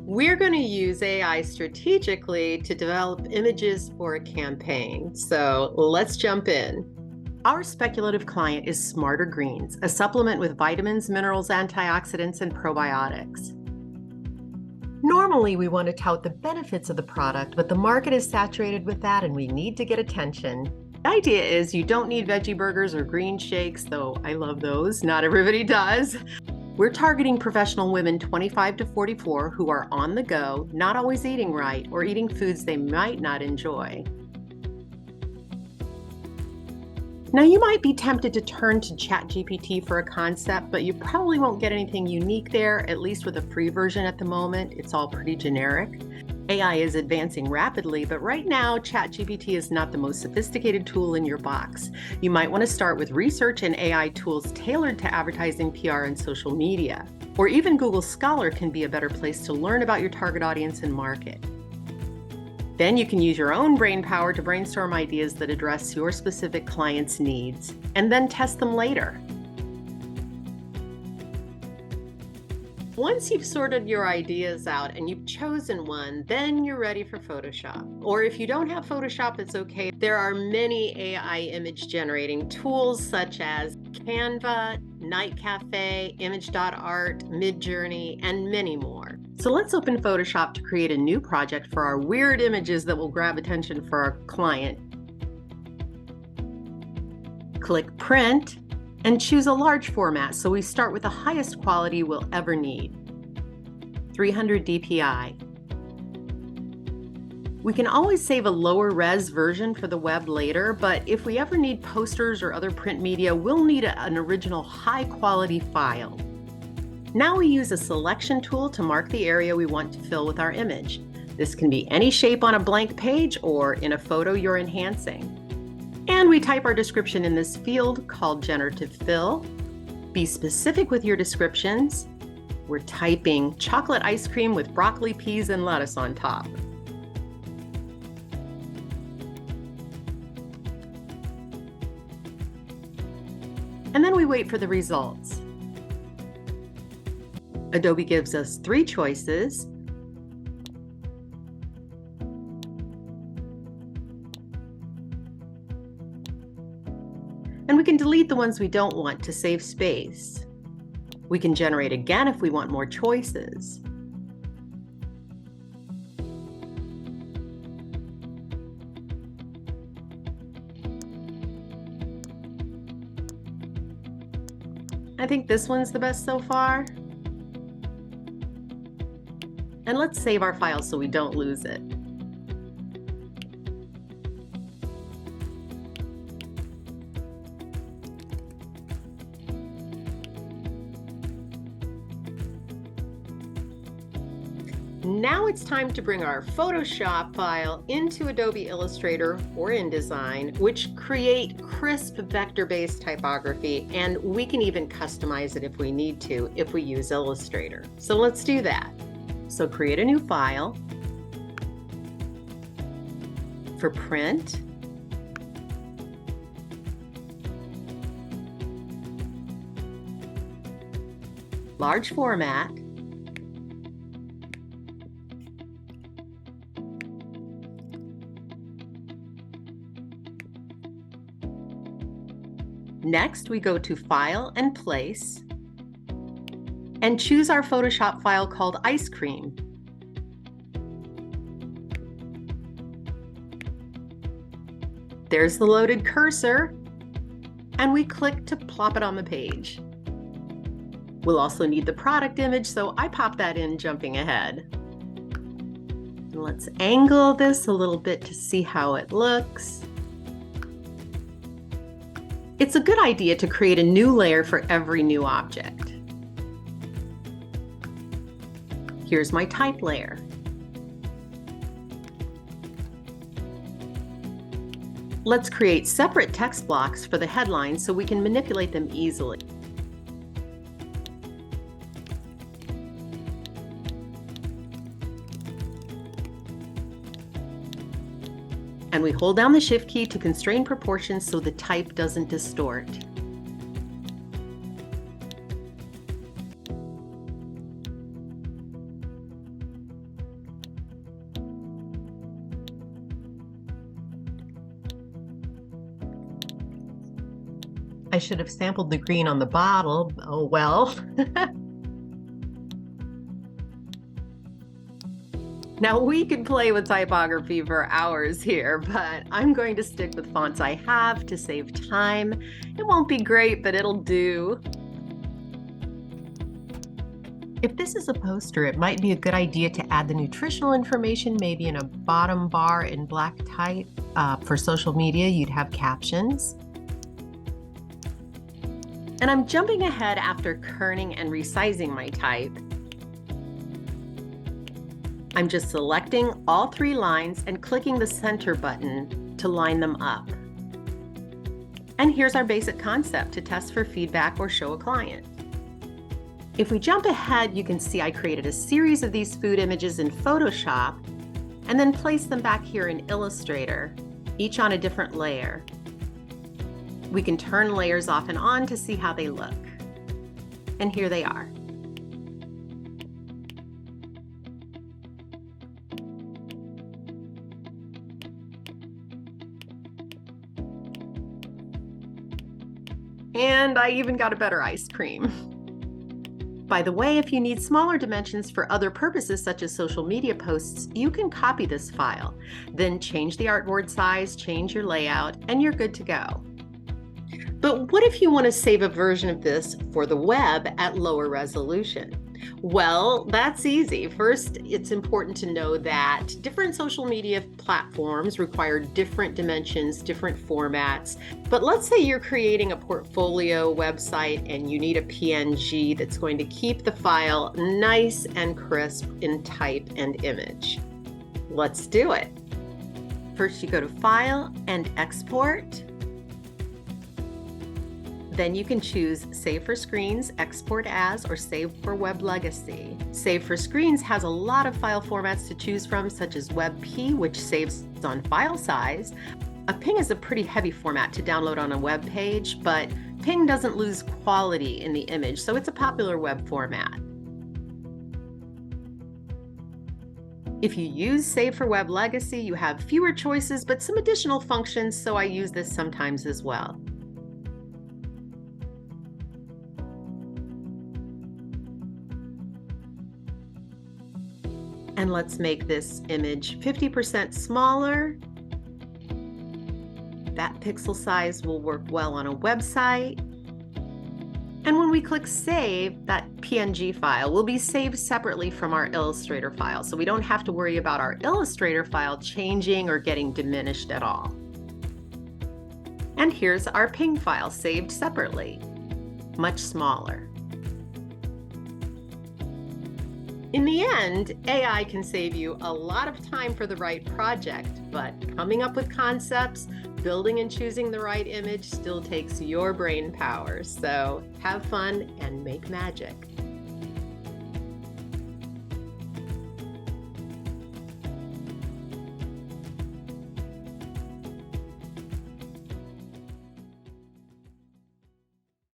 We're going to use AI strategically to develop images for a campaign. So let's jump in. Our speculative client is Smarter Greens, a supplement with vitamins, minerals, antioxidants, and probiotics. Normally, we want to tout the benefits of the product, but the market is saturated with that and we need to get attention. The idea is you don't need veggie burgers or green shakes, though I love those. Not everybody does. We're targeting professional women 25 to 44 who are on the go, not always eating right, or eating foods they might not enjoy. Now, you might be tempted to turn to ChatGPT for a concept, but you probably won't get anything unique there, at least with a free version at the moment. It's all pretty generic. AI is advancing rapidly, but right now, ChatGPT is not the most sophisticated tool in your box. You might want to start with research and AI tools tailored to advertising, PR, and social media. Or even Google Scholar can be a better place to learn about your target audience and market. Then you can use your own brain power to brainstorm ideas that address your specific client's needs, and then test them later. Once you've sorted your ideas out and you've chosen one, then you're ready for Photoshop. Or if you don't have Photoshop, it's okay. There are many AI image generating tools such as Canva, Night Cafe, Image.art, Midjourney, and many more. So let's open Photoshop to create a new project for our weird images that will grab attention for our client. Click Print and choose a large format, so we start with the highest quality we'll ever need, 300 dpi. We can always save a lower res version for the web later, but if we ever need posters or other print media, we'll need an original high quality file. Now we use a selection tool to mark the area we want to fill with our image. This can be any shape on a blank page or in a photo you're enhancing. And we type our description in this field called Generative Fill. Be specific with your descriptions. We're typing chocolate ice cream with broccoli, peas, and lettuce on top. And then we wait for the results. Adobe gives us 3 choices. And we can delete the ones we don't want to save space. We can generate again if we want more choices. I think this one's the best so far. And let's save our file so we don't lose it. Now it's time to bring our Photoshop file into Adobe Illustrator or InDesign, which create crisp vector-based typography, and we can even customize it if we need to if we use Illustrator. So let's do that. So create a new file. For print, large format, next, we go to File and Place and choose our Photoshop file called Ice Cream. There's the loaded cursor, and we click to plop it on the page. We'll also need the product image, so I pop that in jumping ahead. And let's angle this a little bit to see how it looks. It's a good idea to create a new layer for every new object. Here's my type layer. Let's create separate text blocks for the headlines so we can manipulate them easily. And we hold down the Shift key to constrain proportions so the type doesn't distort. I should have sampled the green on the bottle. Oh, well. Now we could play with typography for hours here, but I'm going to stick with fonts I have to save time. It won't be great, but it'll do. If this is a poster, it might be a good idea to add the nutritional information, maybe in a bottom bar in black type. For social media, you'd have captions. And I'm jumping ahead after kerning and resizing my type. I'm just selecting all 3 lines and clicking the center button to line them up. And here's our basic concept to test for feedback or show a client. If we jump ahead, you can see I created a series of these food images in Photoshop and then placed them back here in Illustrator, each on a different layer. We can turn layers off and on to see how they look. And here they are. And I even got a better ice cream. By the way, if you need smaller dimensions for other purposes such as social media posts, you can copy this file. Then change the artboard size, change your layout, and you're good to go. But what if you want to save a version of this for the web at lower resolution? Well, that's easy. First, it's important to know that different social media platforms require different dimensions, different formats. But let's say you're creating a portfolio website and you need a PNG that's going to keep the file nice and crisp in type and image. Let's do it. First, you go to File and Export. Then you can choose Save for Screens, Export As, or Save for Web Legacy. Save for Screens has a lot of file formats to choose from, such as WebP, which saves on file size. A PNG is a pretty heavy format to download on a web page, but PNG doesn't lose quality in the image, so it's a popular web format. If you use Save for Web Legacy, you have fewer choices, but some additional functions, so I use this sometimes as well. And let's make this image 50% smaller. That pixel size will work well on a website. And when we click Save, that PNG file will be saved separately from our Illustrator file, so we don't have to worry about our Illustrator file changing or getting diminished at all. And here's our PNG file saved separately, much smaller. In the end, AI can save you a lot of time for the right project, but coming up with concepts, building and choosing the right image still takes your brain power. So have fun and make magic.